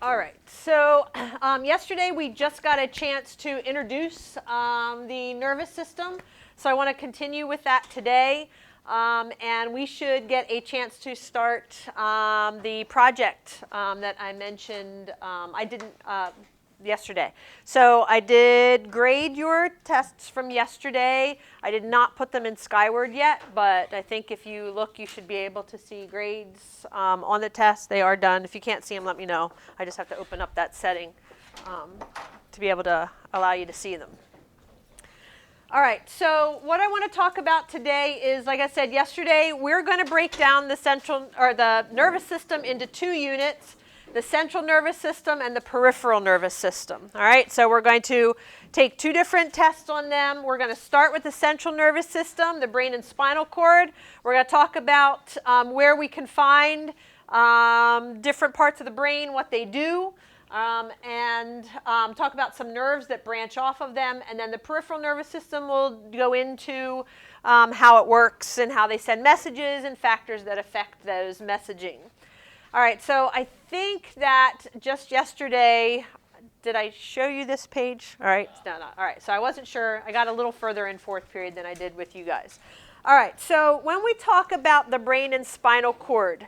All right, so yesterday we just got a chance to introduce the nervous system, so I want to continue with that today, and we should get a chance to start the project that I mentioned. I didn't yesterday. So I did grade your tests from yesterday. I did not put them in Skyward yet, but I think if you look, you should be able to see grades on the test. They are done. If you can't see them, let me know. I just have to open up that setting to be able to allow you to see them. All right, so what I want to talk about today is, like I said yesterday, we're going to break down the nervous system into two units. The central nervous system and the peripheral nervous system. All right, so we're going to take two different tests on them. We're going to start with the central nervous system, the brain and spinal cord. We're going to talk about where we can find different parts of the brain, what they do, and talk about some nerves that branch off of them. And then the peripheral nervous system will go into how it works and how they send messages and factors that affect those messaging. All right, so I think that just yesterday, did I show you this page? All right, no. All right, so I wasn't sure. I got a little further in fourth period than I did with you guys. All right, so when we talk about the brain and spinal cord,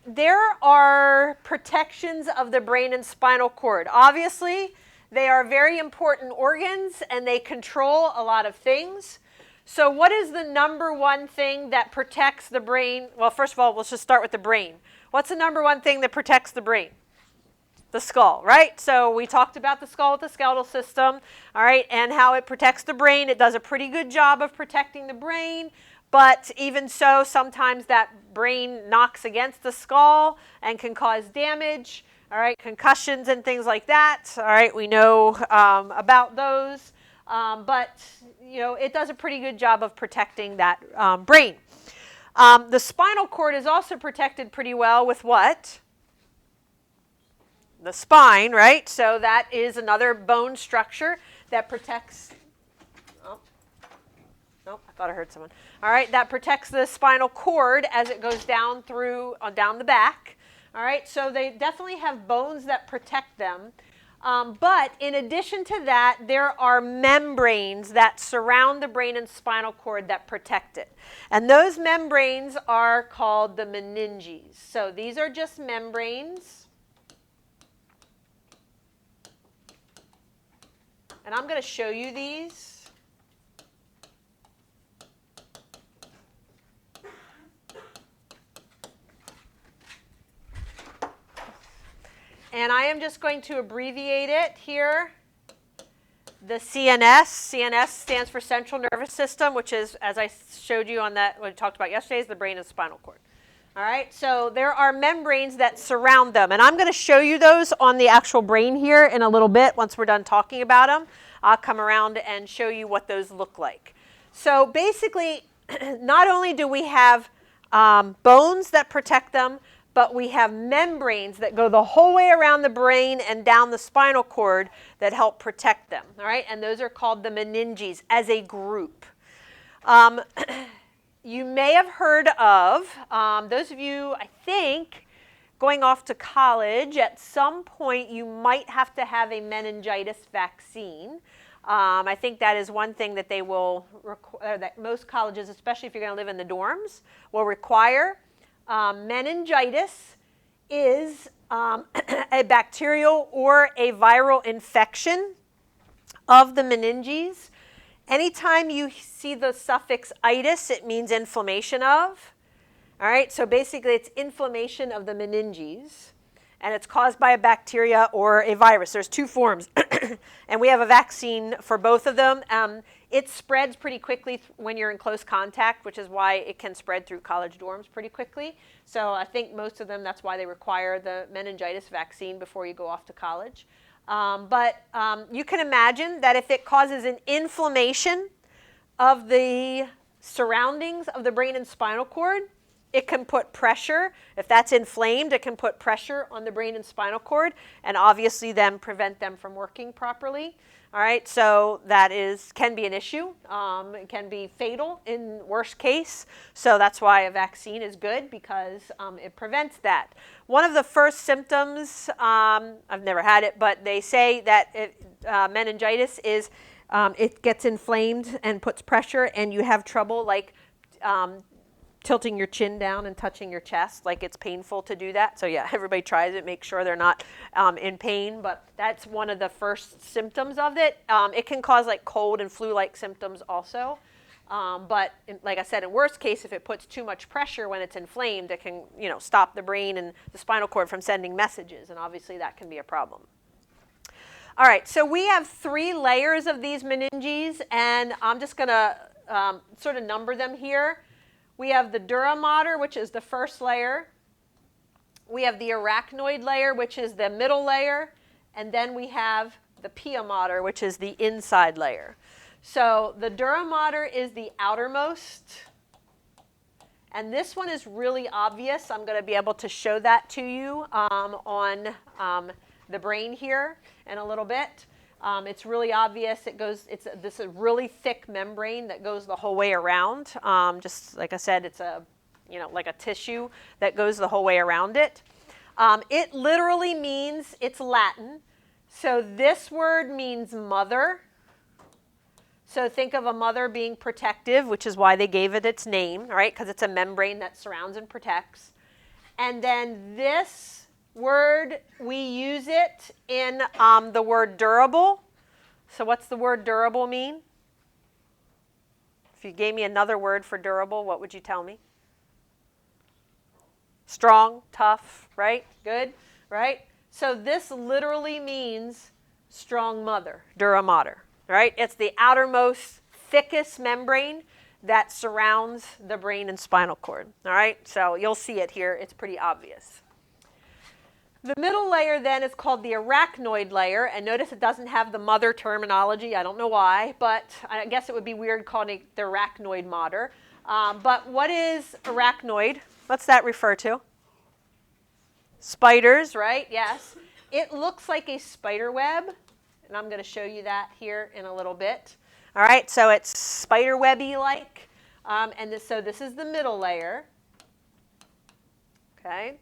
there are protections of the brain and spinal cord. Obviously, they are very important organs and they control a lot of things. So what is the number one thing that protects the brain? Well, first of all, let's just start with the brain. What's the number one thing that protects the brain? The skull, right? So we talked about the skull with the skeletal system, all right, and how it protects the brain. It does a pretty good job of protecting the brain, but even so, sometimes that brain knocks against the skull and can cause damage, all right, concussions and things like that. All right, we know about those, but you know, it does a pretty good job of protecting that brain. The spinal cord is also protected pretty well with what? The spine, right? So that is another bone structure that protects. Oh, nope, I thought I heard someone. All right, that protects the spinal cord as it goes down through down the back. All right, so they definitely have bones that protect them. But in addition to that, there are membranes that surround the brain and spinal cord that protect it. And those membranes are called the meninges. So these are just membranes. And I'm going to show you these. And I am just going to abbreviate it here. The CNS. CNS stands for Central Nervous System, which is, as I showed you on that, what we talked about yesterday, is the brain and spinal cord. All right, so there are membranes that surround them. And I'm going to show you those on the actual brain here in a little bit. Once we're done talking about them, I'll come around and show you what those look like. So basically, not only do we have bones that protect them, but we have membranes that go the whole way around the brain and down the spinal cord that help protect them, all right? And those are called the meninges as a group. You may have heard of, those of you, I think, going off to college, at some point you might have to have a meningitis vaccine. I think that is one thing that they will require, that most colleges, especially if you're going to live in the dorms, will require. Meningitis is a bacterial or a viral infection of the meninges. Anytime you see the suffix itis, it means inflammation of. All right, so basically it's inflammation of the meninges, and it's caused by a bacteria or a virus. There's two forms, and we have a vaccine for both of them. It spreads pretty quickly when you're in close contact, which is why it can spread through college dorms pretty quickly. So I think most of them, that's why they require the meningitis vaccine before you go off to college. But you can imagine that if it causes an inflammation of the surroundings of the brain and spinal cord, it can put pressure. If that's inflamed, it can put pressure on the brain and spinal cord, and obviously then prevent them from working properly. All right, so that can be an issue. It can be fatal in worst case. So that's why a vaccine is good, because it prevents that. One of the first symptoms, I've never had it, but they say that meningitis is it gets inflamed and puts pressure, and you have trouble like tilting your chin down and touching your chest, like it's painful to do that. So yeah, everybody tries it, make sure they're not in pain, but that's one of the first symptoms of it. It can cause like cold and flu-like symptoms also. But like I said, in worst case, if it puts too much pressure when it's inflamed, it can, stop the brain and the spinal cord from sending messages, and obviously that can be a problem. All right, so we have 3 layers of these meninges, and I'm just going to sort of number them here. We have the dura mater, which is the first layer. We have the arachnoid layer, which is the middle layer. And then we have the pia mater, which is the inside layer. So the dura mater is the outermost. And this one is really obvious. I'm going to be able to show that to you on the brain here in a little bit. It's really obvious. It's this really thick membrane that goes the whole way around. Just like I said, it's like a tissue that goes the whole way around it. It literally means, it's Latin. So this word means mother. So think of a mother being protective, which is why they gave it its name, right? Because it's a membrane that surrounds and protects. And then this word, we use it in the word durable. So what's the word durable mean? If you gave me another word for durable, what would you tell me? Strong, tough, right? Good, right? So this literally means strong mother, dura mater, right? It's the outermost, thickest membrane that surrounds the brain and spinal cord, all right? So you'll see it here. It's pretty obvious. The middle layer then is called the arachnoid layer, and notice it doesn't have the mother terminology. I don't know why, but I guess it would be weird calling it the arachnoid mater. But what is arachnoid? What's that refer to? Spiders, right? Yes. It looks like a spider web, and I'm going to show you that here in a little bit. All right, so it's spider webby like, so this is the middle layer. Okay.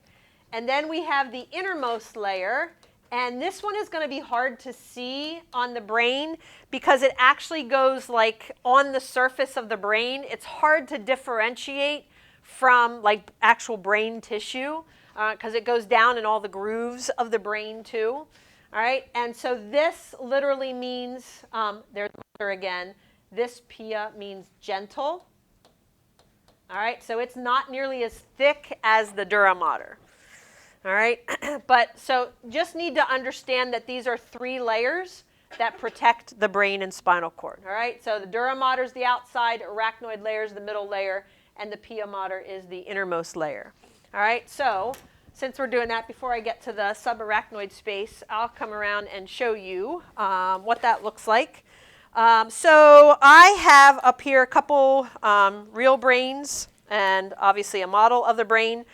And then we have the innermost layer, and this one is going to be hard to see on the brain because it actually goes like on the surface of the brain. It's hard to differentiate from like actual brain tissue because it goes down in all the grooves of the brain too. All right, and so this literally means, there's mother again, this pia means gentle. All right, so it's not nearly as thick as the dura mater. All right, but so just need to understand that these are 3 layers that protect the brain and spinal cord. All right, so the dura mater is the outside, arachnoid layer is the middle layer, and the pia mater is the innermost layer. All right, so since we're doing that, before I get to the subarachnoid space, I'll come around and show you what that looks like. So I have up here a couple real brains and obviously a model of the brain.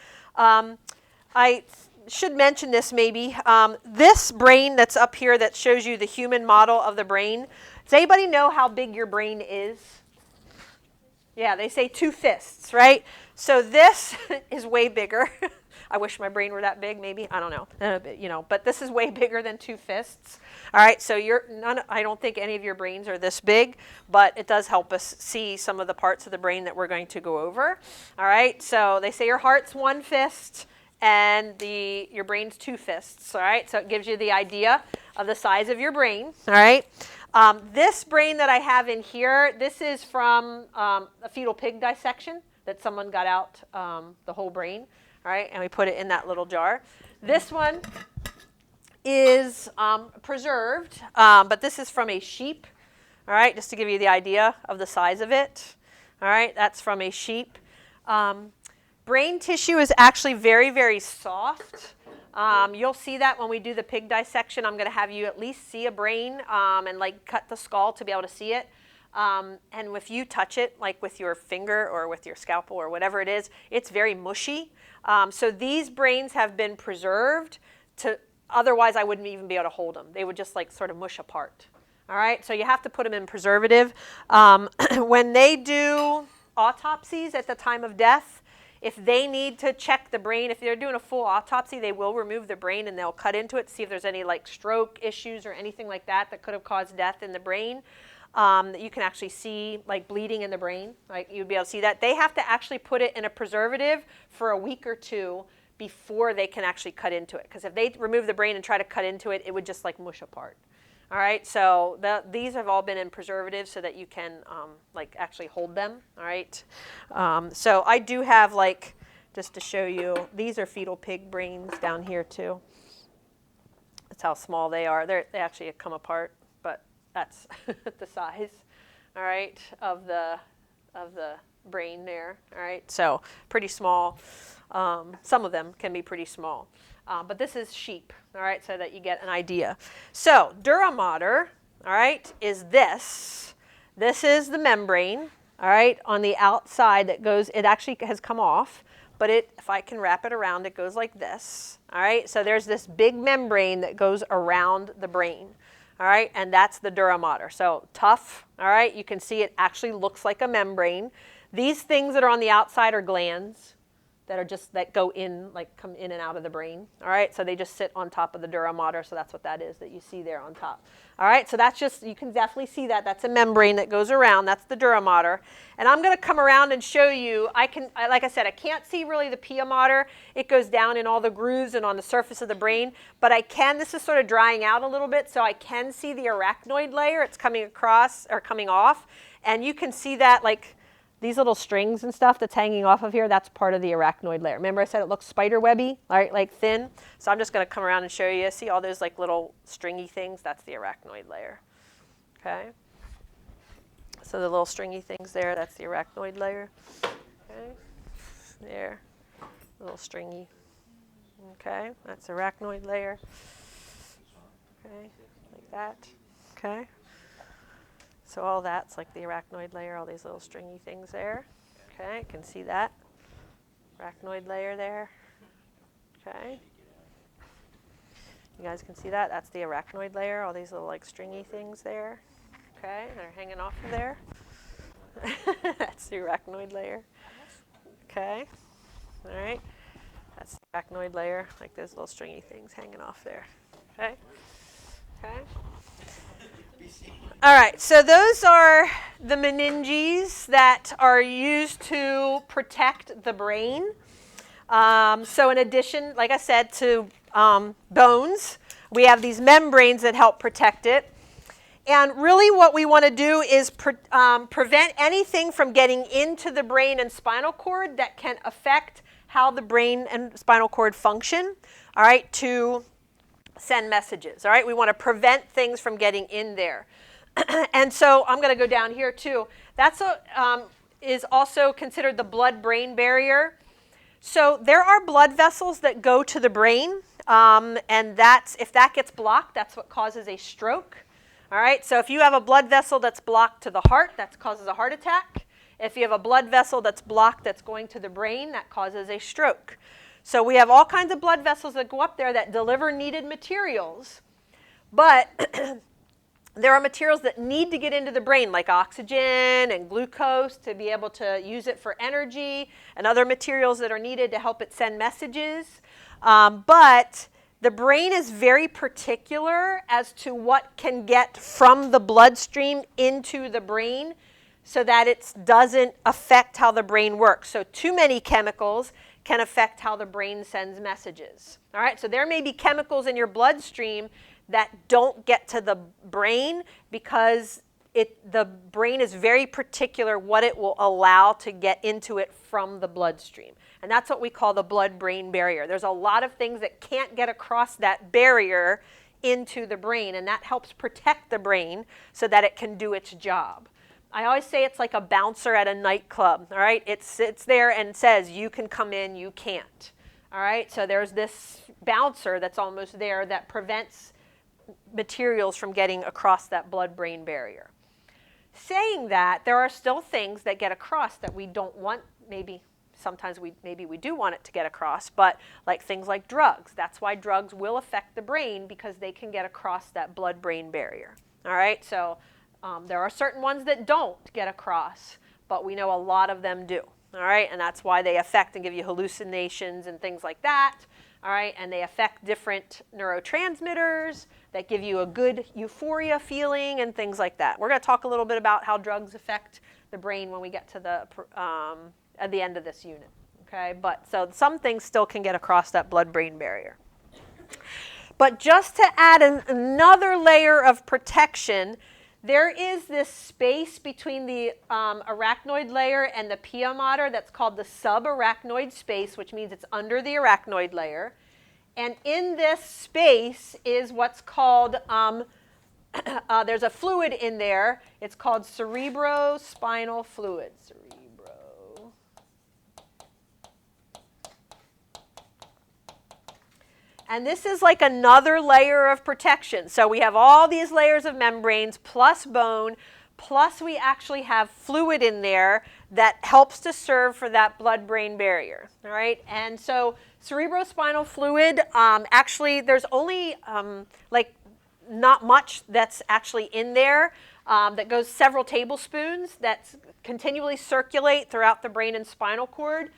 I should mention this maybe. This brain that's up here that shows you the human model of the brain, does anybody know how big your brain is? Yeah, they say 2 fists, right? So this is way bigger. I wish my brain were that big, maybe. I don't know. But this is way bigger than 2 fists. All right, so I don't think any of your brains are this big, but it does help us see some of the parts of the brain that we're going to go over. All right, so they say your heart's 1 fist and your brain's 2 fists. All right, so it gives you the idea of the size of your brain. All right, this brain that I have in here, this is from a fetal pig dissection that someone got out the whole brain. All right, and we put it in that little jar. This one is preserved, but this is from a sheep. All right, just to give you the idea of the size of it. All right, that's from a sheep. Brain tissue is actually very, very soft. You'll see that when we do the pig dissection. I'm going to have you at least see a brain and like cut the skull to be able to see it. And if you touch it, like with your finger or with your scalpel or whatever it is, it's very mushy. So these brains have been preserved otherwise I wouldn't even be able to hold them. They would just like sort of mush apart. All right, so you have to put them in preservative. When they do autopsies at the time of death, if they need to check the brain, if they're doing a full autopsy, they will remove the brain and they'll cut into it to see if there's any like stroke issues or anything like that that could have caused death in the brain. That you can actually see like bleeding in the brain, like you'd be able to see that. They have to actually put it in a preservative for a week or two before they can actually cut into it. Because if they remove the brain and try to cut into it, it would just like mush apart. All right, so these have all been in preservatives so that you can like actually hold them. All right, so I do have like, just to show you, these are fetal pig brains down here too. That's how small they are. They actually come apart, but that's the size. All right, of the brain there. All right, so pretty small. Some of them can be pretty small. But this is sheep, all right, so that you get an idea. So dura mater, all right, is this. This is the membrane, all right, on the outside that goes, it actually has come off, but if I can wrap it around, it goes like this, all right. So there's this big membrane that goes around the brain, all right, and that's the dura mater. So tough, all right, you can see it actually looks like a membrane. These things that are on the outside are glands that go in, like come in and out of the brain. All right, so they just sit on top of the dura mater, so that's what that is that you see there on top. All right, so that's just, you can definitely see that. That's a membrane that goes around. That's the dura mater. And I'm going to come around and show you, like I said, I can't see really the pia mater. It goes down in all the grooves and on the surface of the brain, but I can, this is sort of drying out a little bit, so I can see the arachnoid layer. It's coming across, or coming off, and you can see that like, these little strings and stuff that's hanging off of here, that's part of the arachnoid layer. Remember I said it looks spider webby, right, like thin? So I'm just going to come around and show you. See all those like little stringy things? That's the arachnoid layer. Okay? So the little stringy things there, that's the arachnoid layer. Okay? There. A little stringy. Okay? That's arachnoid layer. Okay? Like that. Okay? So all that's like the arachnoid layer, all these little stringy things there. Okay, you can see that. Arachnoid layer there. Okay. You guys can see that? That's the arachnoid layer, all these little like stringy things there. Okay, they're hanging off of there. That's the arachnoid layer. Okay. All right. That's the arachnoid layer, like those little stringy things hanging off there. Okay. Okay. All right, so those are the meninges that are used to protect the brain. So in addition, like I said, to bones, we have these membranes that help protect it. And really what we want to do is prevent anything from getting into the brain and spinal cord that can affect how the brain and spinal cord function, all right, to send messages, all right? We want to prevent things from getting in there. And so I'm going to go down here too. That's is also considered the blood-brain barrier. So there are blood vessels that go to the brain, and if that gets blocked, that's what causes a stroke. All right, so if you have a blood vessel that's blocked to the heart, that causes a heart attack. If you have a blood vessel that's blocked that's going to the brain, that causes a stroke. So we have all kinds of blood vessels that go up there that deliver needed materials, but there are materials that need to get into the brain, like oxygen and glucose to be able to use it for energy, and other materials that are needed to help it send messages. But the brain is very particular as to what can get from the bloodstream into the brain so that it doesn't affect how the brain works. So too many chemicals can affect how the brain sends messages. All right, so there may be chemicals in your bloodstream that don't get to the brain because the brain is very particular what it will allow to get into it from the bloodstream. And that's what we call the blood-brain barrier. There's a lot of things that can't get across that barrier into the brain, and that helps protect the brain so that it can do its job. I always say it's like a bouncer at a nightclub, all right? It sits there and says, you can come in, you can't. All right, so there's this bouncer that's almost there that prevents materials from getting across that blood-brain barrier. saying that, there are still things that get across that we don't want, maybe sometimes maybe we do want it to get across, but like things like drugs. That's why drugs will affect the brain, because they can get across that blood-brain barrier. All right, so there are certain ones that don't get across, but we know a lot of them do. All right, and that's why they affect and give you hallucinations and things like that. All right, and they affect different neurotransmitters that give you a good euphoria feeling and things like that. We're going to talk a little bit about how drugs affect the brain when we get to the at the end of this unit. Okay, but so some things still can get across that blood-brain barrier. But just to add another layer of protection, there is this space between the arachnoid layer and the pia mater that's called the subarachnoid space, which means it's under the arachnoid layer. And in this space is what's called, there's a fluid in there. It's called cerebrospinal fluid. And this is like another layer of protection. So we have all these layers of membranes plus bone, plus we actually have fluid in there that helps to serve for that blood-brain barrier. All right, and so cerebrospinal fluid, actually there's only like not much that's actually in there that goes several tablespoons that continually circulate throughout the brain and spinal cord.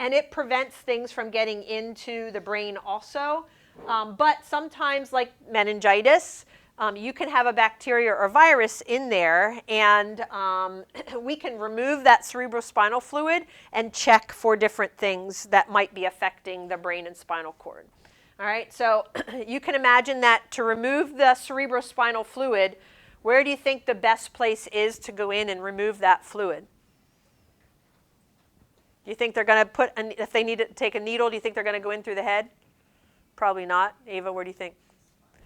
And it prevents things from getting into the brain also. But sometimes, like meningitis, you can have a bacteria or virus in there, and we can remove that cerebrospinal fluid and check for different things that might be affecting the brain and spinal cord. All right, so you can imagine that to remove the cerebrospinal fluid, where do you think the best place is to go in and remove that fluid? Do you think they're going to put, if they need to take a needle, do you think they're going to go in through the head? Probably not. Ava, where do you think?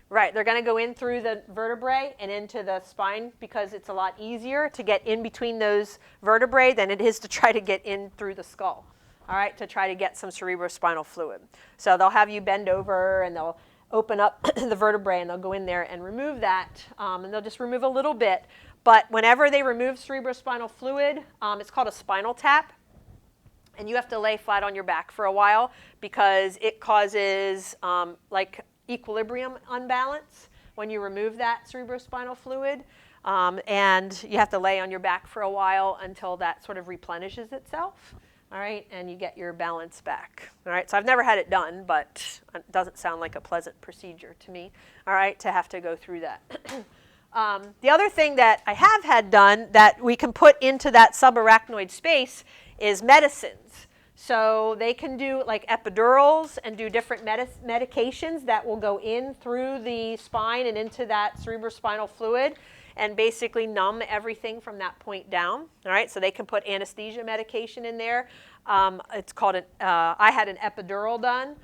Right, they're going to go in through the vertebrae and into the spine, because it's a lot easier to get in between those vertebrae than it is to try to get in through the skull, all right, to try to get some cerebrospinal fluid. So they'll have you bend over and they'll open up the vertebrae and they'll go in there and remove that, and they'll just remove a little bit. But whenever they remove cerebrospinal fluid, it's called a spinal tap. And you have to lay flat on your back for a while, because it causes like equilibrium unbalance when you remove that cerebrospinal fluid. And you have to lay on your back for a while until that sort of replenishes itself. All right, and you get your balance back. All right, so I've never had it done, but it doesn't sound like a pleasant procedure to me, all right, to have to go through that. The other thing that I have had done that we can put into that subarachnoid space is medicines. So they can do like epidurals and do different medications that will go in through the spine and into that cerebrospinal fluid and basically numb everything from that point down. All right, so they can put anesthesia medication in there. It's called I had an epidural done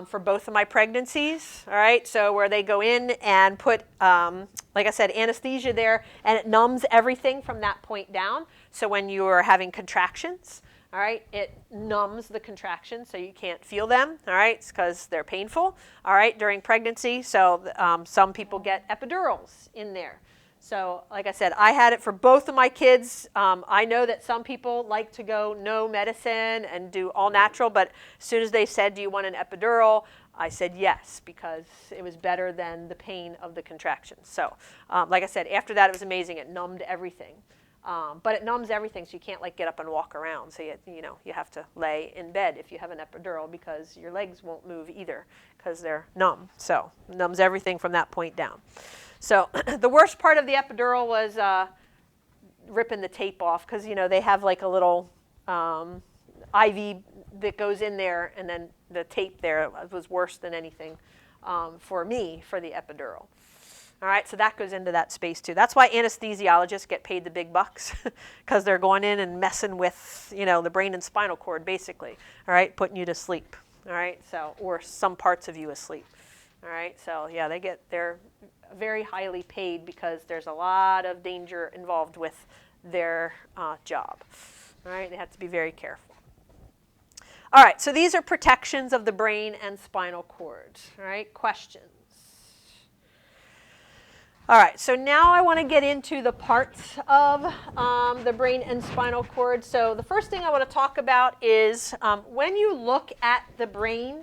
for both of my pregnancies. All right, so where they go in and put, like I said, anesthesia there, and it numbs everything from that point down. So when you are having contractions, all right, it numbs the contractions so you can't feel them, all right, because they're painful, all right, during pregnancy. So some people get epidurals in there. So like I said, I had it for both of my kids. I know that some people like to go no medicine and do all natural, but as soon as they said, do you want an epidural? I said yes, because it was better than the pain of the contractions. So like I said, after that, it was amazing. It numbed everything. But it numbs everything, so you can't like get up and walk around. So you have to lay in bed if you have an epidural, because your legs won't move either because they're numb. So it numbs everything from that point down. So the worst part of the epidural was ripping the tape off, because they have like a little IV that goes in there, and then the tape there was worse than anything for me for the epidural. All right, so that goes into that space too. That's why anesthesiologists get paid the big bucks, because they're going in and messing with, the brain and spinal cord, basically. All right, putting you to sleep. All right, so or some parts of you asleep. All right, so yeah, they're very highly paid, because there's a lot of danger involved with their job. All right, they have to be very careful. All right, so these are protections of the brain and spinal cord. All right, questions? All right, so now I want to get into the parts of the brain and spinal cord. So the first thing I want to talk about is when you look at the brain,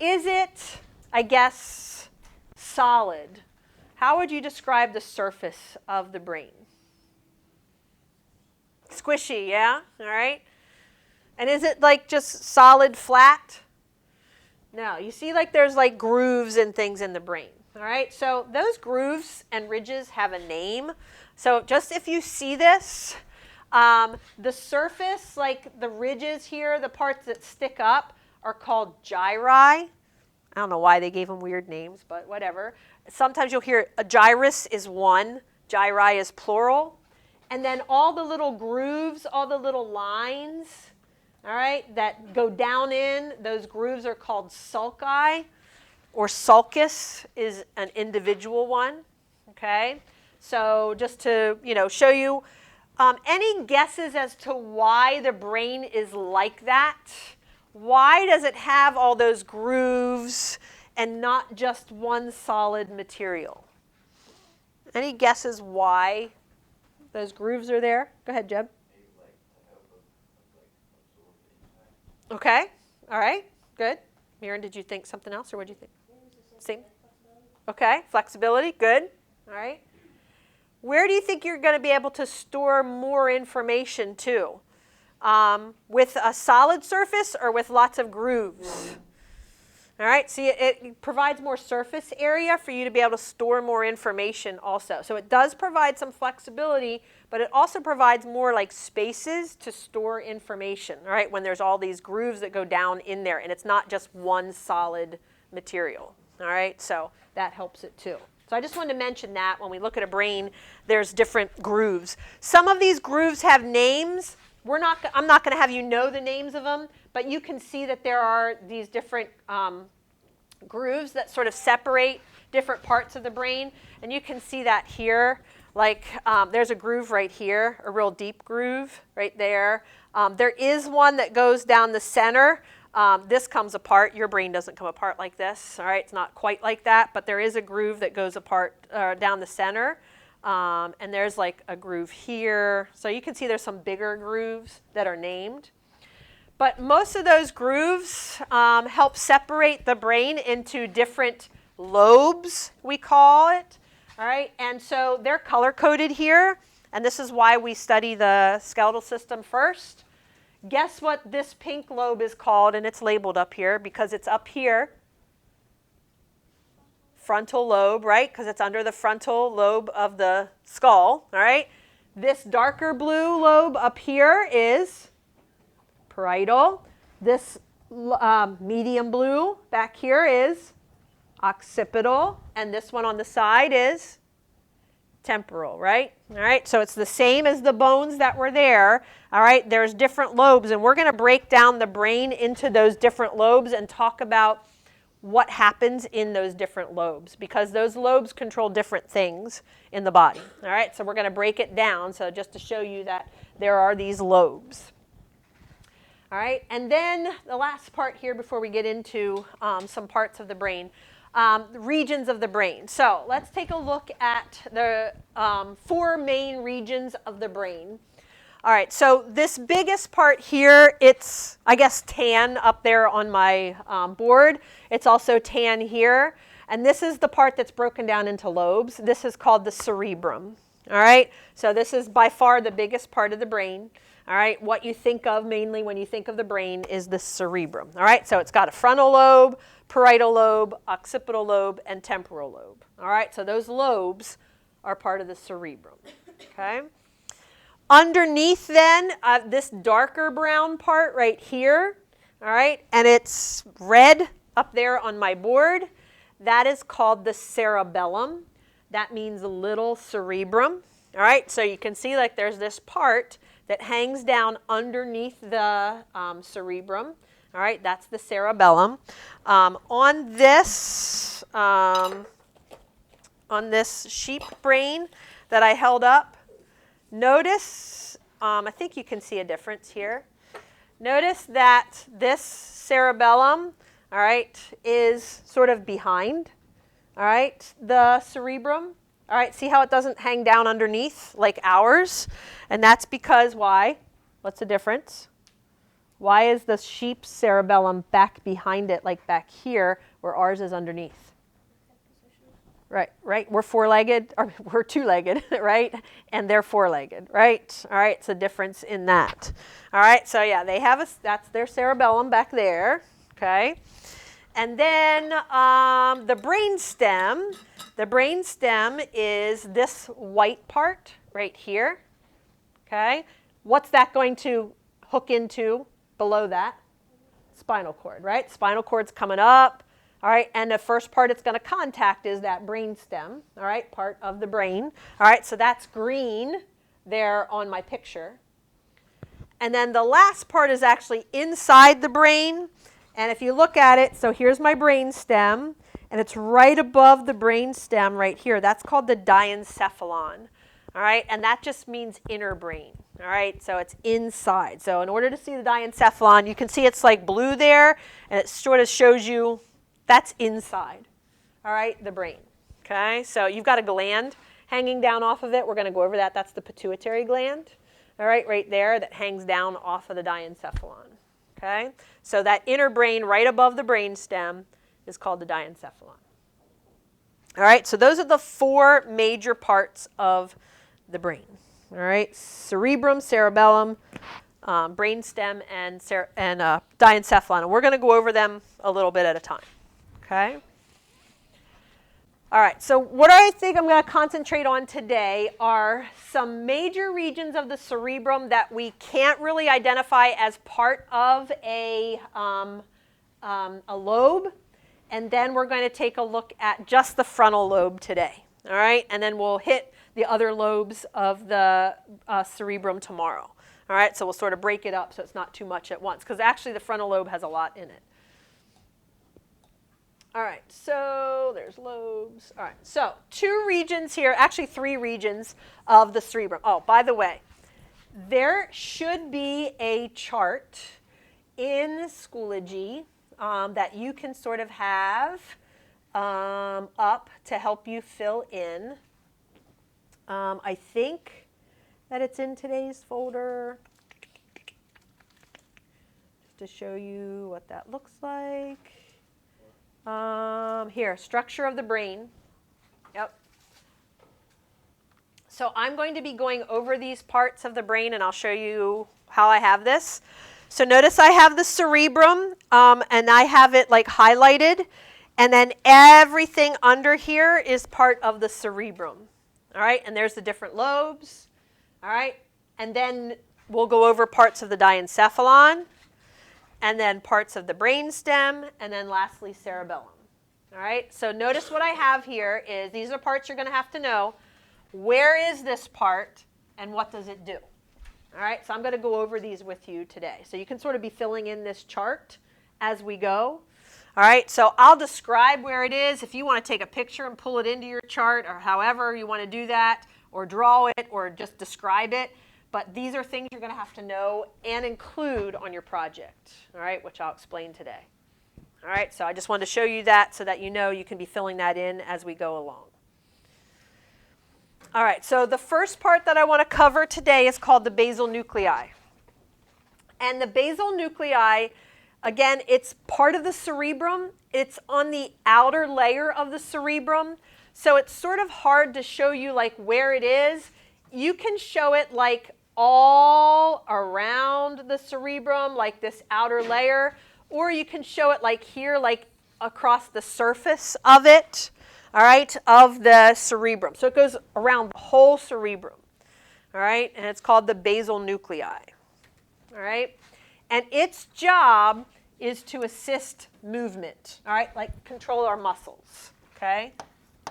is it, I guess, solid? How would you describe the surface of the brain? Squishy, yeah? All right. And is it like just solid, flat? No, you see like there's like grooves and things in the brain. All right, so those grooves and ridges have a name. So just if you see this, the surface, like the ridges here, the parts that stick up, are called gyri. I don't know why they gave them weird names, but whatever. Sometimes you'll hear a gyrus is one, gyri is plural. And then all the little grooves, all the little lines, all right, that go down in, those grooves are called sulci. Or sulcus is an individual one, okay? So just to, show you, any guesses as to why the brain is like that? Why does it have all those grooves and not just one solid material? Any guesses why those grooves are there? Go ahead, Jeb. Okay, all right, good. Miriam, did you think something else, or what did you think? Same. Okay, flexibility, good. All right. Where do you think you're going to be able to store more information to? With a solid surface or with lots of grooves? All right, see, it provides more surface area for you to be able to store more information also. So it does provide some flexibility, but it also provides more like spaces to store information, all right, when there's all these grooves that go down in there, and it's not just one solid material. All right, so that helps it too. So I just wanted to mention that when we look at a brain, there's different grooves. Some of these grooves have names. I'm not going to have you know the names of them, but you can see that there are these different grooves that sort of separate different parts of the brain. And you can see that here. Like there's a groove right here, a real deep groove right there. There is one that goes down the center. This comes apart. Your brain doesn't come apart like this. All right, it's not quite like that, but there is a groove that goes apart down the center. And there's like a groove here. So you can see there's some bigger grooves that are named. But most of those grooves help separate the brain into different lobes, we call it. All right, and so they're color-coded here. And this is why we study the skeletal system first. Guess what this pink lobe is called, and it's labeled up here because it's up here. Frontal lobe, right? Because it's under the frontal lobe of the skull, all right? This darker blue lobe up here is parietal. This medium blue back here is occipital, and this one on the side is temporal, right? All right, so it's the same as the bones that were there. All right, there's different lobes, and we're going to break down the brain into those different lobes and talk about what happens in those different lobes, because those lobes control different things in the body. All right, so we're going to break it down, so just to show you that there are these lobes. All right, and then the last part here before we get into some parts of the brain. Regions of the brain. So let's take a look at the 4 main regions of the brain. All right, so this biggest part here, it's, I guess, tan up there on my board. It's also tan here. And this is the part that's broken down into lobes. This is called the cerebrum. All right, so this is by far the biggest part of the brain. All right, what you think of mainly when you think of the brain is the cerebrum. All right, so it's got a frontal lobe, parietal lobe, occipital lobe, and temporal lobe. All right, so those lobes are part of the cerebrum. Okay. Underneath then, this darker brown part right here, all right, and it's red up there on my board, that is called the cerebellum. That means little cerebrum. All right, so you can see like there's this part that hangs down underneath the cerebrum. All right, that's the cerebellum. On this sheep brain that I held up, notice, I think you can see a difference here. Notice that this cerebellum, all right, is sort of behind, all right, the cerebrum. All right, see how it doesn't hang down underneath like ours? And that's because why? What's the difference? Why is the sheep's cerebellum back behind it, like back here, where ours is underneath? Right, right. We're four-legged, or we're two-legged, right? And they're four-legged, right? All right, it's a difference in that. All right, so yeah, they have that's their cerebellum back there, okay? And then the brainstem. The brainstem is this white part right here, okay? What's that going to hook into below that? Spinal cord, right? Spinal cord's coming up. All right, and the first part it's going to contact is that brainstem, all right, part of the brain. All right, so that's green there on my picture. And then the last part is actually inside the brain. And if you look at it, so here's my brainstem, and it's right above the brainstem right here. That's called the diencephalon, all right, and that just means inner brain. All right, so it's inside. So in order to see the diencephalon, you can see it's like blue there, and it sort of shows you that's inside, all right, the brain, okay? So you've got a gland hanging down off of it. We're going to go over that. That's the pituitary gland, all right, right there that hangs down off of the diencephalon, okay? So that inner brain right above the brainstem is called the diencephalon. All right, so those are the four major parts of the brain, all right? Cerebrum, cerebellum, brainstem, and diencephalon. And we're going to go over them a little bit at a time. Okay. All right, so what I think I'm going to concentrate on today are some major regions of the cerebrum that we can't really identify as part of a lobe, and then we're going to take a look at just the frontal lobe today. All right, and then we'll hit the other lobes of the cerebrum tomorrow. All right, so we'll sort of break it up so it's not too much at once, because actually the frontal lobe has a lot in it. All right, so there's lobes. All right, so two regions here, actually three regions of the cerebrum. Oh, by the way, there should be a chart in Schoology that you can sort of have up to help you fill in. I think that it's in today's folder, just to show you what that looks like. Here, structure of the brain. Yep. So I'm going to be going over these parts of the brain, and I'll show you how I have this. So notice I have the cerebrum, and I have it like highlighted, and then everything under here is part of the cerebrum. All right, and there's the different lobes. All right, and then we'll go over parts of the diencephalon, and then parts of the brainstem, and then lastly cerebellum. All right, so notice what I have here is these are parts you're going to have to know. Where is this part, and what does it do? All right, so I'm going to go over these with you today. So you can sort of be filling in this chart as we go. All right, so I'll describe where it is. If you want to take a picture and pull it into your chart, or however you want to do that, or draw it, or just describe it. But these are things you're going to have to know and include on your project, all right, which I'll explain today. All right, so I just wanted to show you that so that you know you can be filling that in as we go along. All right, so the first part that I want to cover today is called the basal nuclei. And the basal nuclei, again, it's part of the cerebrum. It's on the outer layer of the cerebrum. So it's sort of hard to show you like where it is. You can show it like all around the cerebrum, like this outer layer, or you can show it like here, like across the surface of it, all right, of the cerebrum. So it goes around the whole cerebrum, all right, and it's called the basal nuclei, all right, and its job is to assist movement, all right, like control our muscles, okay,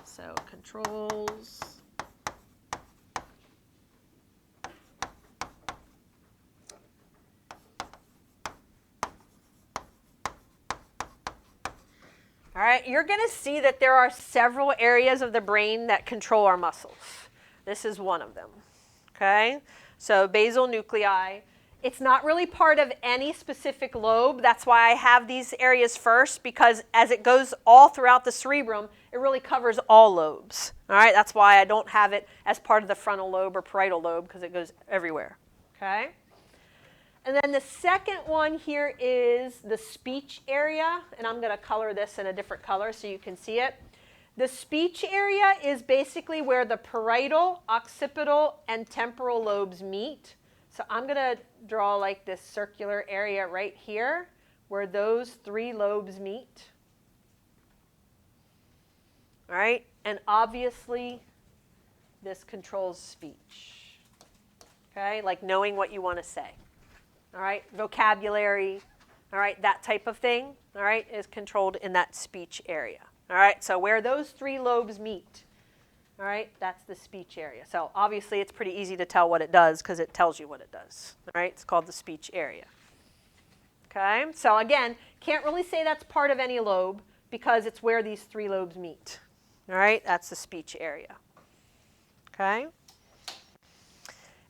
so controls. All right, you're going to see that there are several areas of the brain that control our muscles. This is one of them, okay? So basal nuclei, It's not really part of any specific lobe. That's why I have these areas first, because as it goes all throughout the cerebrum, it really covers all lobes. All right, that's why I don't have it as part of the frontal lobe or parietal lobe, because it goes everywhere. Okay? And then the second one here is the speech area, and I'm going to color this in a different color so you can see it. The speech area is basically where the parietal, occipital, and temporal lobes meet. So I'm going to draw like this circular area right here where those three lobes meet. All right, and obviously this controls speech. Okay, like knowing what you want to say. All right, vocabulary, all right, that type of thing, all right, is controlled in that speech area. All right, so where those three lobes meet, all right, that's the speech area. So obviously it's pretty easy to tell what it does because it tells you what it does. All right, it's called the speech area. Okay, so again, can't really say that's part of any lobe because it's where these three lobes meet. All right, that's the speech area. Okay.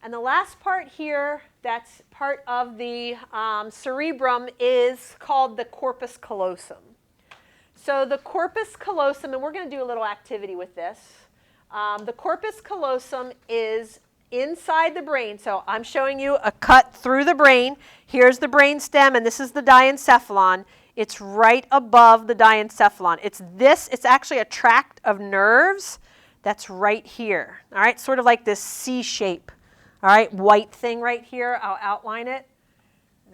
And the last part here that's part of the cerebrum is called the corpus callosum. So the corpus callosum, and we're going to do a little activity with this. The corpus callosum is inside the brain. So I'm showing you a cut through the brain. Here's the brain stem, and this is the diencephalon. It's right above the diencephalon. It's actually a tract of nerves that's right here. All right, sort of like this C shape. All right, white thing right here. I'll outline it.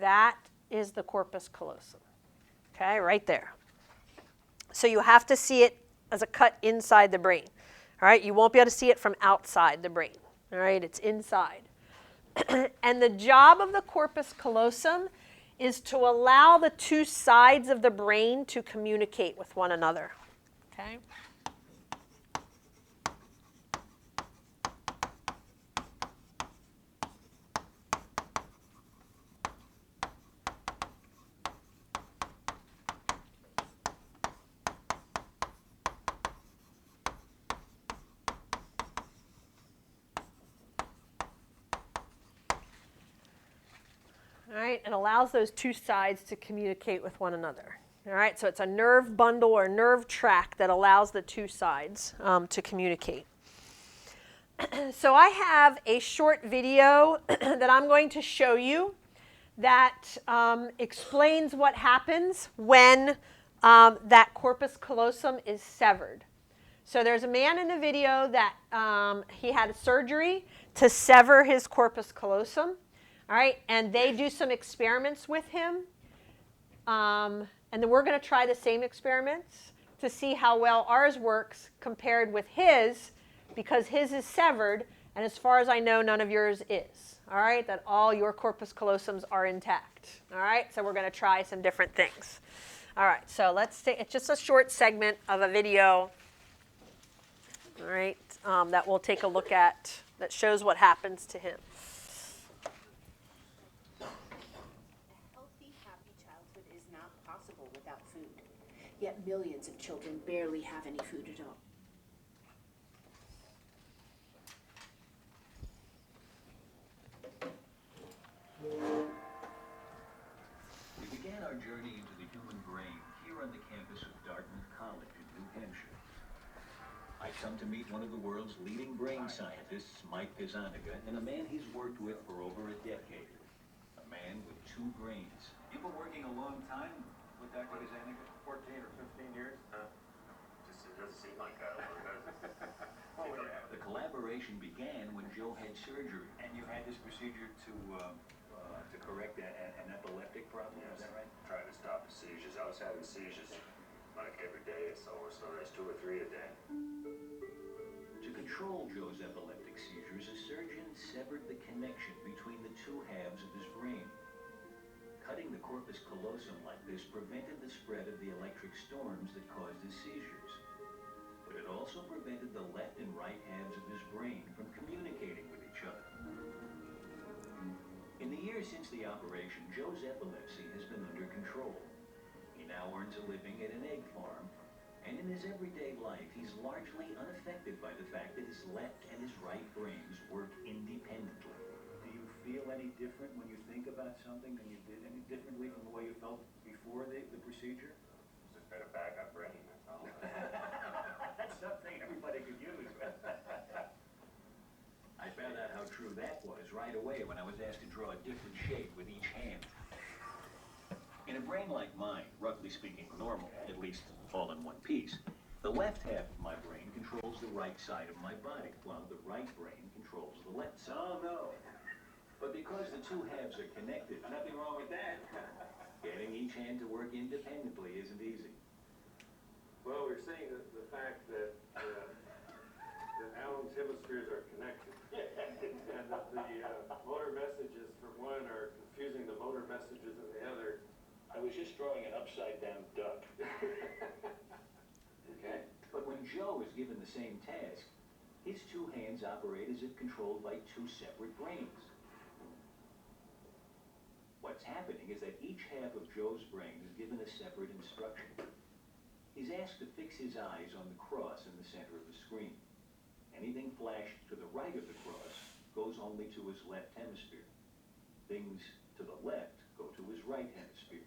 That is the corpus callosum. Okay, right there. So you have to see it as a cut inside the brain. All right, you won't be able to see it from outside the brain. All right, it's inside. And the job of the corpus callosum is to allow the two sides of the brain to communicate with one another. Okay? All right, it allows those two sides to communicate with one another. All right, so it's a nerve bundle or nerve tract that allows the two sides to communicate. So I have a short video that I'm going to show you that explains what happens when that corpus callosum is severed. So there's a man in the video that he had a surgery to sever his corpus callosum. All right, and they do some experiments with him. And then we're going to try the same experiments to see how well ours works compared with his, because his is severed, and as far as I know, none of yours is. All right, that all your corpus callosums are intact. All right, so we're going to try some different things. All right, so let's take, it's just a short segment of a video, all right, that we'll take a look at that shows what happens to him. Yet millions of children barely have any food at all. We began our journey into the human brain here on the campus of Dartmouth College in New Hampshire. I've come to meet one of the world's leading brain scientists, Mike Gazzaniga, and a man he's worked with for over a decade. A man with two brains. You've been working a long time with Dr. Gazzaniga? 14 or 15 years? It doesn't seem like that, or does it? The collaboration began when Joe had surgery. And you had this procedure to correct an epileptic problem, is that right? Trying to stop the seizures. I was having seizures like every day, so sometimes 2 or 3 a day. To control Joe's epileptic seizures, a surgeon severed the connection between the two halves of his brain. Cutting the corpus callosum like this prevented the spread of the electric storms that caused his seizures. But it also prevented the left and right halves of his brain from communicating with each other. In the years since the operation, Joe's epilepsy has been under control. He now earns a living at an egg farm, and in his everyday life, he's largely unaffected by the fact that his left and his right brains work independently. Do you feel any different when you think about something than you did any differently from the way you felt before the procedure? Just better backup brain, that's all. That's something everybody could use. I found out how true that was right away when I was asked to draw a different shape with each hand. In a brain like mine, roughly speaking normal, at least all in one piece, the left half of my brain controls the right side of my body, while the right brain controls the left side. Oh, no. But because the two halves are connected, Nothing wrong with that. getting each hand to work independently isn't easy. Well, we're seeing the fact that Alan's hemispheres are connected. And that the motor messages from one are confusing the motor messages of the other. I was just drawing an upside-down duck. Okay. But when Joe is given the same task, his two hands operate as if controlled by two separate brains. What's happening is that each half of Joe's brain is given a separate instruction. He's asked to fix his eyes on the cross in the center of the screen. Anything flashed to the right of the cross goes only to his left hemisphere. Things to the left go to his right hemisphere.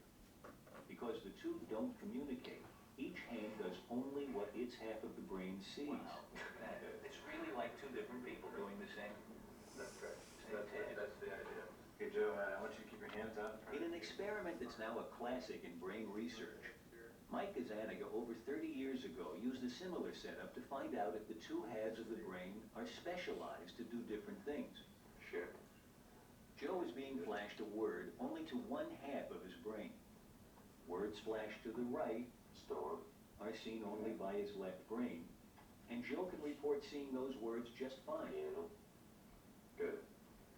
Because the two don't communicate, each hand does only what its half of the brain sees. Wow. It's really like two different people doing the same. That's right. That's the idea. Okay, Joe, I want you to keep your hands up. In an experiment that's now a classic in brain research, Mike Gazzaniga over 30 years ago used a similar setup to find out if the two halves of the brain are specialized to do different things. Sure. Joe is being flashed a word only to one half of his brain. Words flashed to the right Storm. are seen only by his left brain, and Joe can report seeing those words just fine. Piano. Good.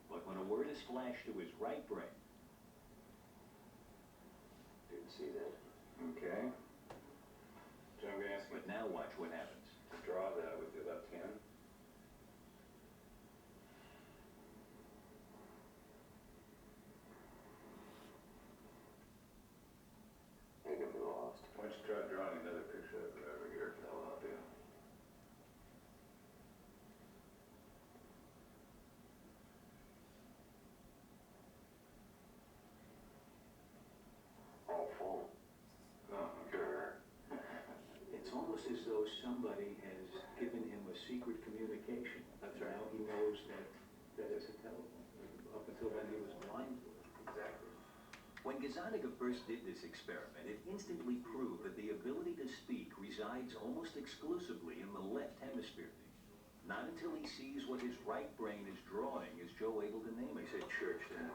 But when a word is flashed to his right brain, Didn't see that. Okay. Joe, I'm going to ask you but now watch what happens. to draw that with your left hand. You're gonna be lost. Why don't you try drawing another picture of it over here? That'll help you. All full. Oh, okay. It's almost as though somebody has given him a secret communication. That's right. Now he knows that it's a telephone. Up until then he was blind to it. Exactly. When Gazzaniga first did this experiment, it instantly proved that the ability to speak resides almost exclusively in the left hemisphere. Not until he sees what his right brain is drawing is Joe able to name it. He said church then.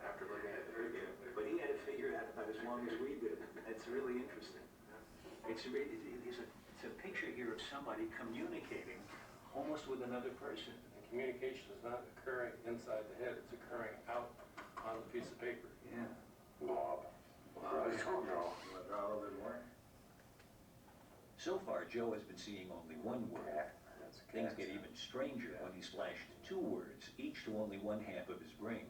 After looking at the video. But he had to figure it out about as long as we did. That's really interesting. It's a picture here of somebody communicating almost with another person. And communication is not occurring inside the head, it's occurring out on the piece of paper. Yeah. Bob. I don't know. You want to draw a little bit more? So far, Joe has been seeing only one word. That's a Things cat. get even stranger when he's flashed two words, each to only one half of his brain.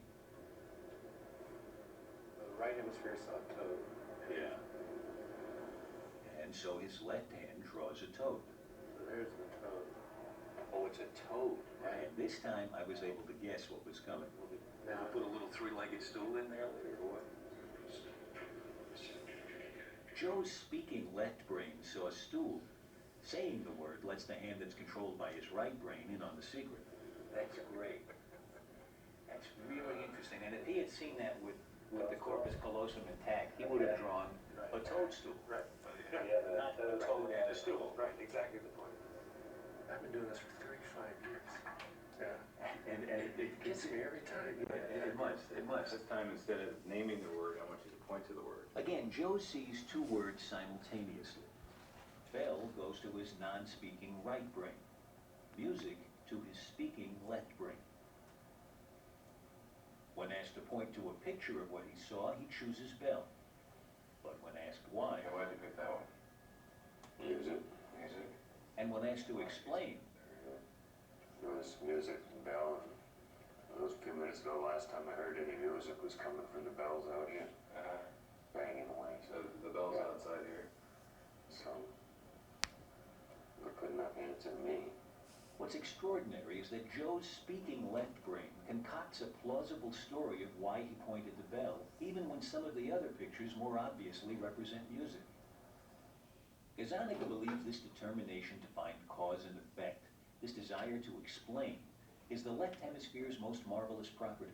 The right hemisphere saw toad. Yeah. And so his left hand draws a toad. So there's the toad. Oh, it's a toad. And this time I was able to guess what was coming. Now put a little three-legged stool in there later, or what? Joe's speaking left brain saw a stool. Saying the word lets the hand that's controlled by his right brain in on the secret. That's great. That's really interesting. And if he had seen that with the corpus callosum intact, he would have drawn a toadstool. Right. Not a toad and a stool. Right, exactly the point. I've been doing this for 35 years. Yeah. And it Gets me every time. It must. This time, instead of naming the word, I want you to point to the word. Again, Joe sees two words simultaneously. Bell goes to his non-speaking right brain. Music to his speaking left brain. When asked to point to a picture of what he saw, he chooses Bell. But when asked why, Okay, why'd you pick that one? Music. Music. and when asked to explain, There was music and bell, and those few minutes ago, last time I heard any music was coming from the bells out here, banging away. So the bell's outside here. So, they couldn't have answered me. What's extraordinary is that Joe's speaking left brain concocts a plausible story of why he pointed the bell, even when some of the other pictures more obviously represent music. Gazzaniga believes this determination to find cause and effect, this desire to explain, is the left hemisphere's most marvelous property.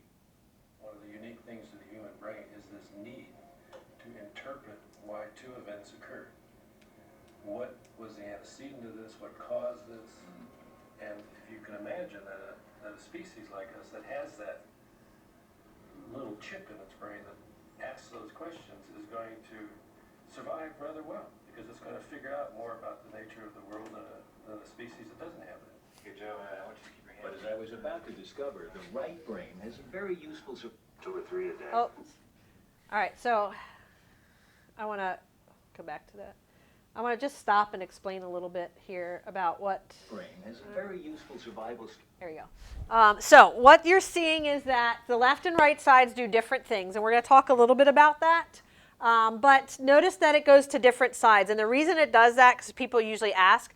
One of the unique things to the human brain is this need to interpret why two events occurred. What was the antecedent to this? What caused this? And if you can imagine that a species like us that has that little chip in its brain that asks those questions is going to survive rather well, because it's going to figure out more about the nature of the world than a species that doesn't have that. Good job. I want you to keep your hand. But as I was about to discover, the right brain has a very useful... 2 or 3 a day. Oh, all right. So I want to go back to that. I want to just stop and explain a little bit here about what... brain has a very useful survival... There you go. So what you're seeing is that the left and right sides do different things, and we're going to talk a little bit about that. But notice that it goes to different sides, and the reason it does that, because people usually ask,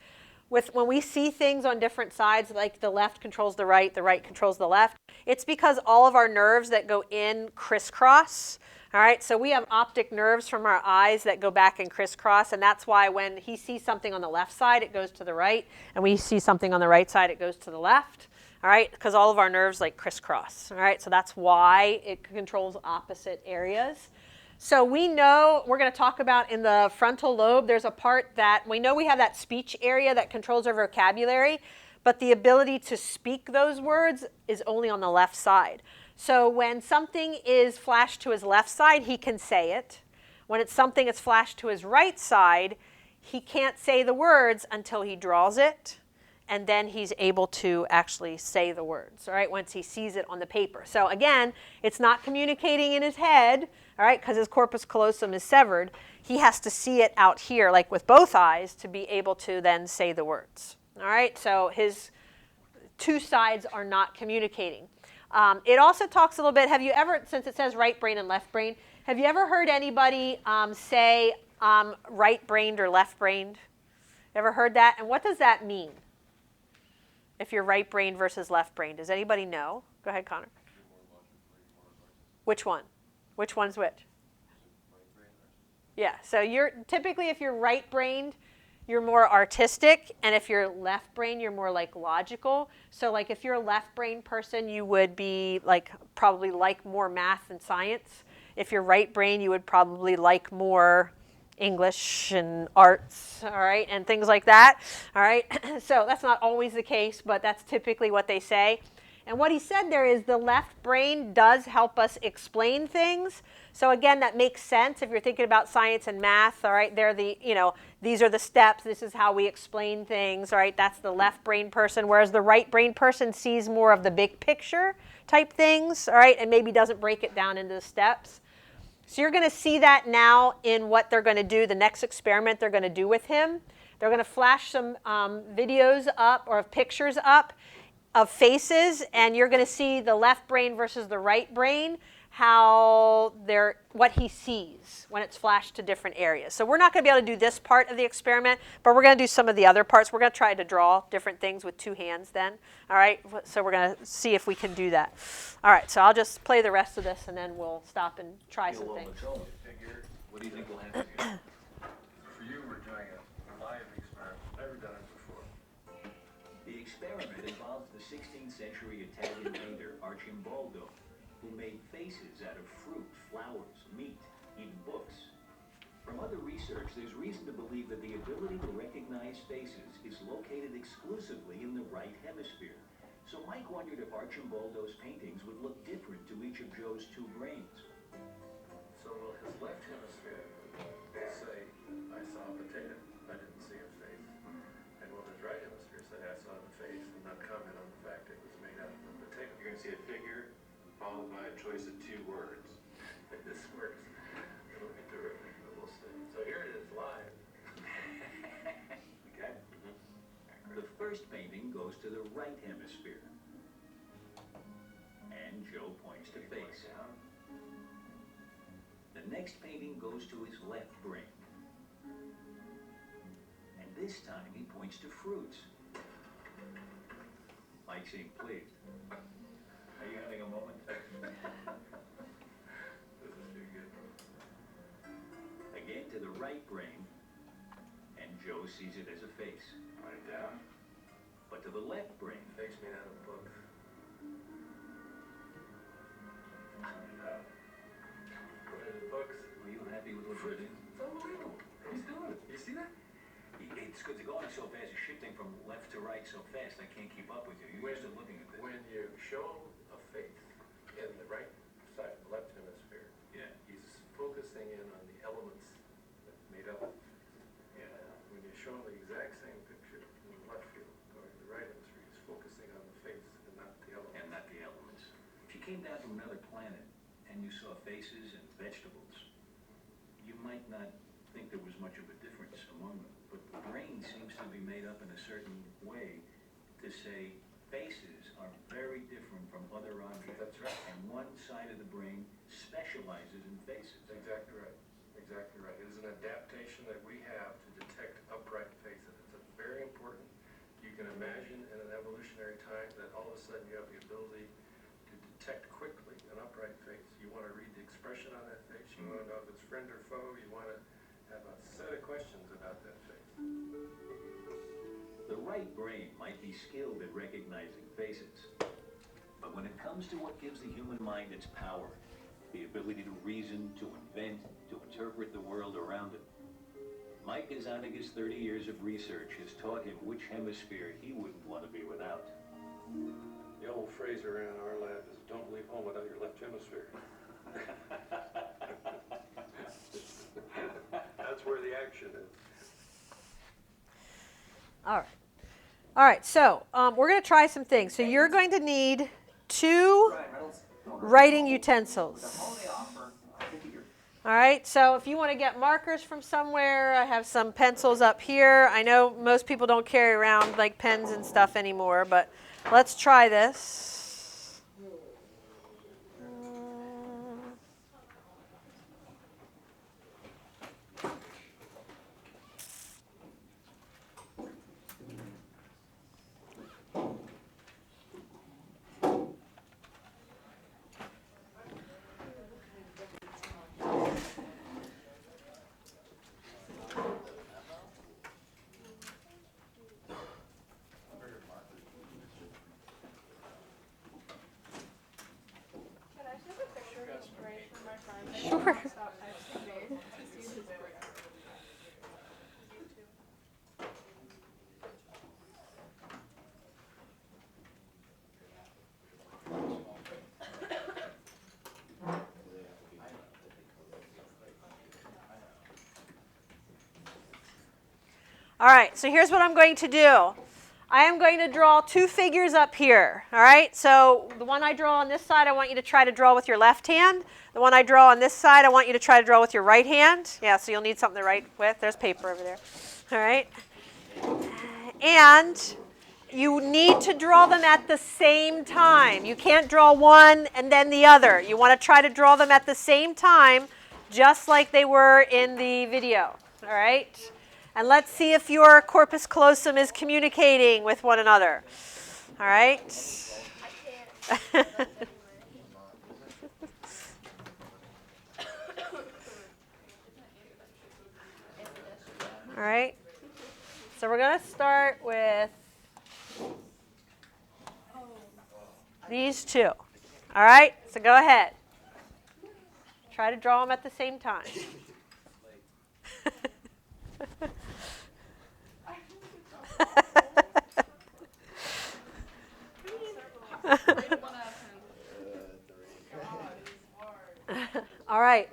when we see things on different sides, like the left controls the right controls the left, it's because all of our nerves that go in crisscross. All right, so we have optic nerves from our eyes that go back and crisscross, and that's why when he sees something on the left side, it goes to the right, and we see something on the right side, it goes to the left. All right, because all of our nerves like crisscross. All right, so that's why it controls opposite areas. So we know, we're going to talk about in the frontal lobe, there's a part that we know we have that speech area that controls our vocabulary, but the ability to speak those words is only on the left side. So when something is flashed to his left side, he can say it. When it's something that's flashed to his right side, he can't say the words until he draws it, and then he's able to actually say the words, all right, once he sees it on the paper. So again, it's not communicating in his head, all right, because his corpus callosum is severed. He has to see it out here, like with both eyes, to be able to then say the words, all right? So his two sides are not communicating. It also talks a little bit, have you ever, since it says right brain and left brain, have you ever heard anybody say right-brained or left-brained? Ever heard that? And what does that mean? If you're right-brained versus left-brained. Does anybody know? Go ahead, Connor. Which one? Which one's which? Yeah, so you're typically, if you're right-brained, you're more artistic, and if you're left brain, you're more like logical. So like if you're a left brain person, you would be like probably like more math and science. If you're right brain, you would probably like more English and arts, all right, and things like that, all right. So that's not always the case, but that's typically what they say. And what he said there is the left brain does help us explain things. So again, that makes sense if you're thinking about science and math, all right, they're the, these are the steps, this is how we explain things, all right, that's the left brain person, whereas the right brain person sees more of the big picture type things, all right, and maybe doesn't break it down into the steps. So you're going to see that now in what they're going to do, the next experiment they're going to do with him. They're going to flash some videos up or pictures up of faces, and you're going to see the left brain versus the right brain, what he sees when it's flashed to different areas. So we're not going to be able to do this part of the experiment, but we're going to do some of the other parts. We're going to try to draw different things with two hands then. All right, so we're going to see if we can do that. All right, so I'll just play the rest of this, and then we'll stop and try some things. What do you think will happen here? For you, we're doing a live experiment. Never done it before. The experiment involves the 16th century Italian painter Arcimboldo, who made faces out of fruit, flowers, meat, even books. From other research, there's reason to believe that the ability to recognize faces is located exclusively in the right hemisphere. So Mike wondered if Arcimboldo's paintings would look different to each of Joe's two brains. So will his left hemisphere say, I saw a potato, I didn't see a face? And will his right hemisphere say, I saw the face, and not comment on the fact it was made out of a potato? You're going to see a figure followed by a choice of 2 words. This works. It'll be terrific, but we'll see. So here it is, live. Okay? The first painting goes to the right hemisphere. And Joe points to face. The next painting goes to his left brain. And this time he points to fruits. Mike seemed pleased. Are you having a moment? This is too good. Again to the right brain, and Joe sees it as a face. Write it down. But to the left brain, Face me out of the book. Put it in the books. were you happy with what you did? It's unbelievable. He's doing it. You see that? It's good to go on so fast. You're shifting from left to right so fast. I can't keep up with you. You're used to looking at this. When you show a face in the right side, the left hemisphere, Yeah, he's focusing in on the elements that made up it. yeah. When you show him the exact same picture in the left field, going to the right hemisphere, he's focusing on the face and not the elements. And not the elements. If you came down from another planet and you saw faces and vegetables, you might not think there was much of a difference among them. But the brain seems to be made up in a certain way to say faces are very different from other objects. That's right. And one side of the brain specializes in faces. Exactly right. Exactly right. It is an adaptation that we have to detect upright faces. It's very important. You can imagine in an evolutionary time that all of a sudden you have the ability to detect quickly an upright face. You want to read the expression on that face. You want to know if it's friend or foe. You want to have a set of questions about that face. The right brain might be skilled at recognizing faces, but when it comes to what gives the human mind its power, the ability to reason, to invent, to interpret the world around it, Mike Gazaniga's 30 years of research has taught him which hemisphere he wouldn't want to be without. The old phrase around our lab is don't leave home without your left hemisphere. That's where the action is. All right. All right, so we're going to try some things. So you're going to need 2 writing utensils. All right, so if you want to get markers from somewhere, I have some pencils up here. I know most people don't carry around like pens and stuff anymore, but let's try this. Sure. All right, so here's what I'm going to do. I am going to draw 2 figures up here, all right? So the one I draw on this side, I want you to try to draw with your left hand. The one I draw on this side, I want you to try to draw with your right hand. Yeah, so you'll need something to write with. There's paper over there, all right? And you need to draw them at the same time. You can't draw one and then the other. You want to try to draw them at the same time, just like they were in the video, all right? And let's see if your corpus callosum is communicating with one another. All right? All right. So we're going to start with these 2. All right? So go ahead. Try to draw them at the same time. All right.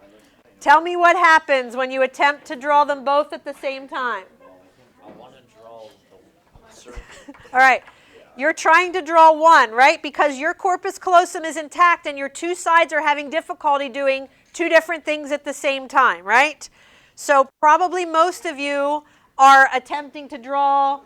Tell me what happens when you attempt to draw them both at the same time. I want to draw the circle. All right. You're trying to draw one, right? Because your corpus callosum is intact and your 2 sides are having difficulty doing 2 different things at the same time, right? So probably most of you are attempting to draw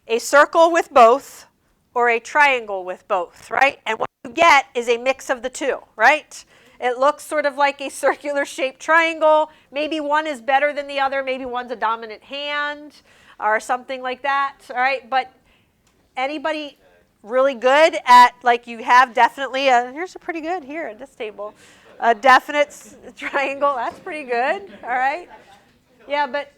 a circle with both or a triangle with both, right? And what you get is a mix of the 2, right? It looks sort of like a circular shaped triangle. Maybe one is better than the other. Maybe one's a dominant hand or something like that, all right? But anybody really good at, like you have definitely here's a pretty good here at this table. A definite triangle, that's pretty good, all right? Yeah, but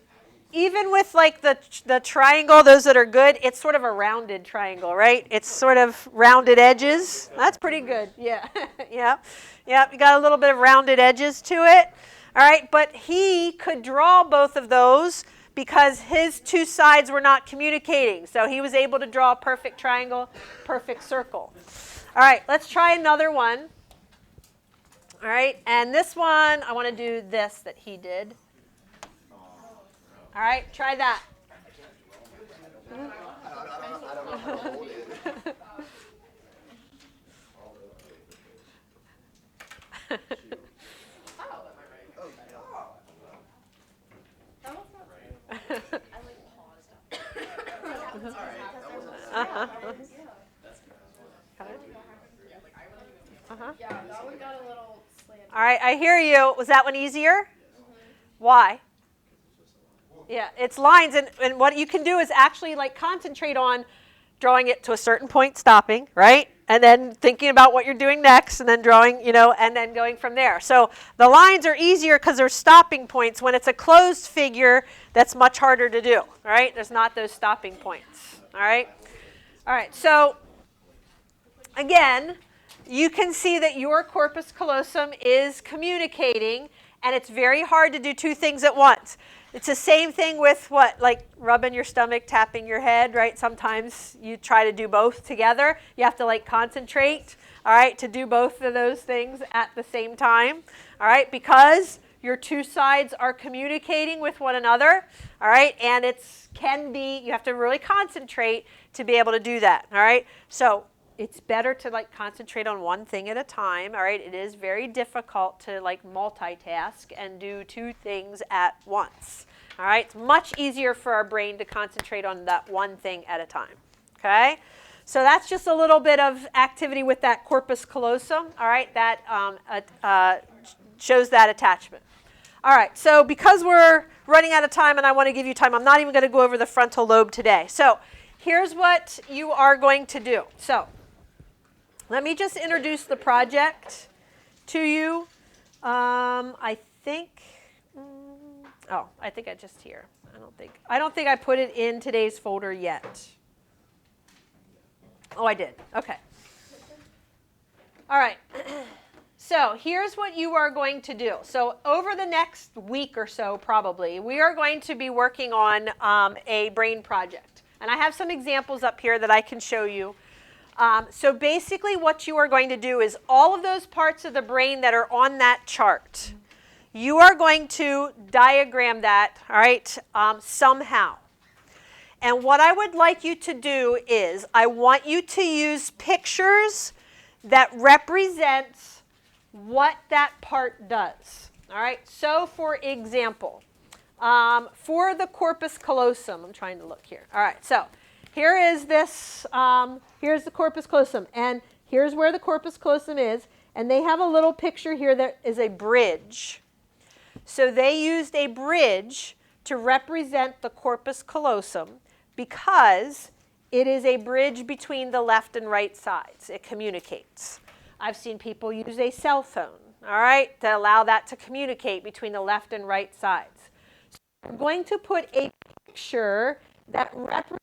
even with like the triangle, those that are good, it's sort of a rounded triangle, right? It's sort of rounded edges. That's pretty good, yeah. Yeah, you got a little bit of rounded edges to it, all right? But he could draw both of those because his two sides were not communicating. So he was able to draw a perfect triangle, perfect circle. All right, let's try another one. All right, and this one, I want to do this that he did. All right, try that. Yeah, that one got a little slanted. All right, I hear you. Was that one easier? Why? Yeah, it's lines, and what you can do is actually like concentrate on drawing it to a certain point, stopping, right? And then thinking about what you're doing next, and then drawing, and then going from there. So the lines are easier because they're stopping points. When it's a closed figure, that's much harder to do, right? There's not those stopping points, all right? All right, so again, you can see that your corpus callosum is communicating, and it's very hard to do two things at once. It's the same thing with what, like rubbing your stomach, tapping your head, right? Sometimes you try to do both together. You have to like concentrate, all right, to do both of those things at the same time, all right, because your two sides are communicating with one another, all right, and you have to really concentrate to be able to do that, all right? So it's better to like concentrate on one thing at a time, all right? It is very difficult to like multitask and do two things at once, all right? It's much easier for our brain to concentrate on that one thing at a time, okay? So that's just a little bit of activity with that corpus callosum, all right? That shows that attachment. All right, so because we're running out of time and I want to give you time, I'm not even going to go over the frontal lobe today. So here's what you are going to do. So let me just introduce the project to you. I think I just here. I don't think I put it in today's folder yet. Oh, I did. Okay. All right. So here's what you are going to do. So over the next week or so, probably, we are going to be working on a brain project. And I have some examples up here that I can show you. So basically what you are going to do is all of those parts of the brain that are on that chart, you are going to diagram that, all right, somehow. And what I would like you to do is I want you to use pictures that represent what that part does. All right, so for example, for the corpus callosum, I'm trying to look here. All right, so here is this, here's the corpus callosum, and here's where the corpus callosum is, and they have a little picture here that is a bridge. So they used a bridge to represent the corpus callosum because it is a bridge between the left and right sides. It communicates. I've seen people use a cell phone, all right, to allow that to communicate between the left and right sides. So I'm going to put a picture that represents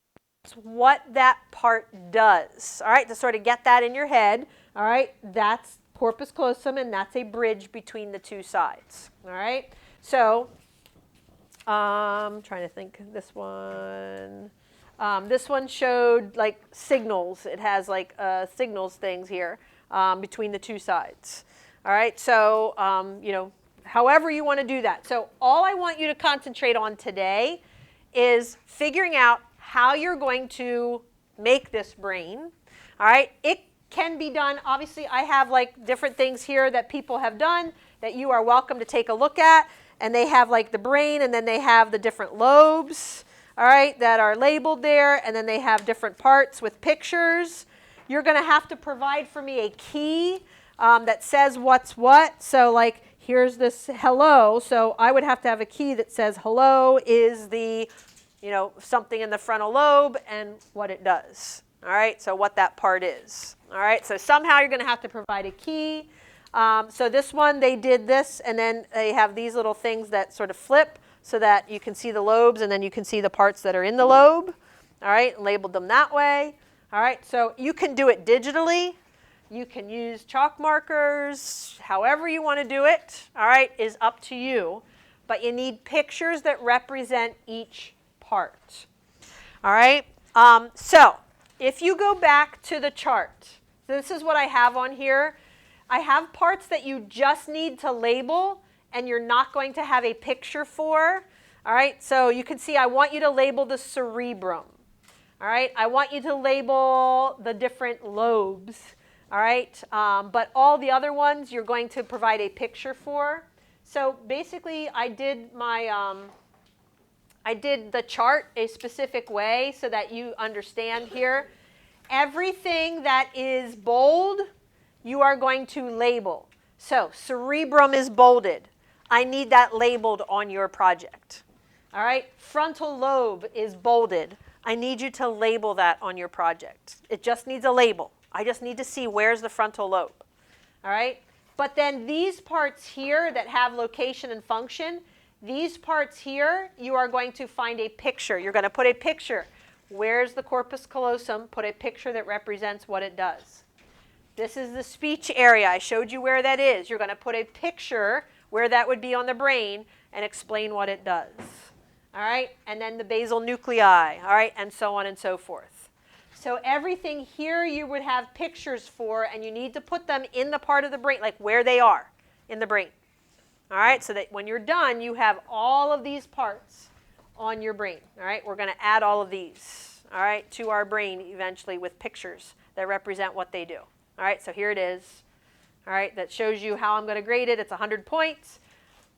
what that part does, all right, to sort of get that in your head, all right, that's corpus callosum, and that's a bridge between the two sides, all right. So I'm trying to think, this one showed like signals. It has like signals things here between the two sides, all right. So however you want to do that. So all I want you to concentrate on today is figuring out how you're going to make this brain, all right. It can be done, obviously I have like different things here that people have done that you are welcome to take a look at, and they have like the brain, and then they have the different lobes, all right, that are labeled there, and then they have different parts with pictures. You're going to have to provide for me a key that says what's what. So like here's this hello, so I would have to have a key that says hello is the something in the frontal lobe and what it does. All right, so what that part is. All right, so somehow you're going to have to provide a key. So this one, they did this, and then they have these little things that sort of flip so that you can see the lobes, and then you can see the parts that are in the lobe. All right, and labeled them that way. All right, so you can do it digitally. You can use chalk markers. However you want to do it, all right, is up to you. But you need pictures that represent each part. All right, so if you go back to the chart, this is what I have on here. I have parts that you just need to label and you're not going to have a picture for. All right, so you can see I want you to label the cerebrum. All right, I want you to label the different lobes. All right, but all the other ones you're going to provide a picture for. So basically I did the chart a specific way so that you understand here. Everything that is bold, you are going to label. So cerebrum is bolded. I need that labeled on your project. All right, frontal lobe is bolded. I need you to label that on your project. It just needs a label. I just need to see where's the frontal lobe. All right, but then these parts here that have location and function, these parts here, you are going to find a picture. You're going to put a picture. Where's the corpus callosum? Put a picture that represents what it does. This is the speech area. I showed you where that is. You're going to put a picture where that would be on the brain and explain what it does. All right, and then the basal nuclei, all right, and so on and so forth. So everything here you would have pictures for, and you need to put them in the part of the brain, like where they are in the brain. All right, so that when you're done, you have all of these parts on your brain. All right, we're going to add all of these, all right, to our brain eventually with pictures that represent what they do. All right, so here it is. All right, that shows you how I'm going to grade it. It's 100 points.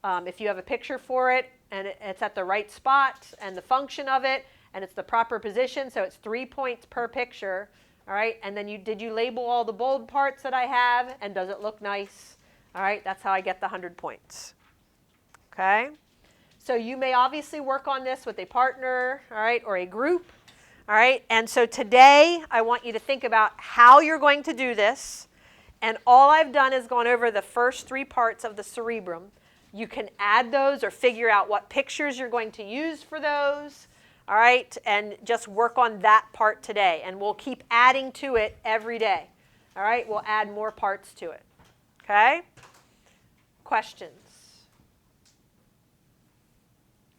If you have a picture for it, and it's at the right spot, and the function of it, and it's the proper position, so it's 3 points per picture. All right, and then did you label all the bold parts that I have, and does it look nice? All right, that's how I get the 100 points. Okay, so you may obviously work on this with a partner, all right, or a group. All right, and so today I want you to think about how you're going to do this, and all I've done is gone over the first 3 parts of the cerebrum. You can add those or figure out what pictures you're going to use for those, all right, and just work on that part today, and we'll keep adding to it every day. All right, we'll add more parts to it. Okay? Questions?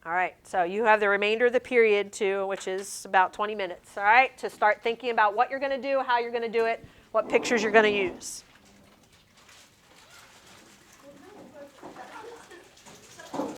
All right, so you have the remainder of the period too, which is about 20 minutes, all right, to start thinking about what you're going to do, how you're going to do it, what pictures you're going to use.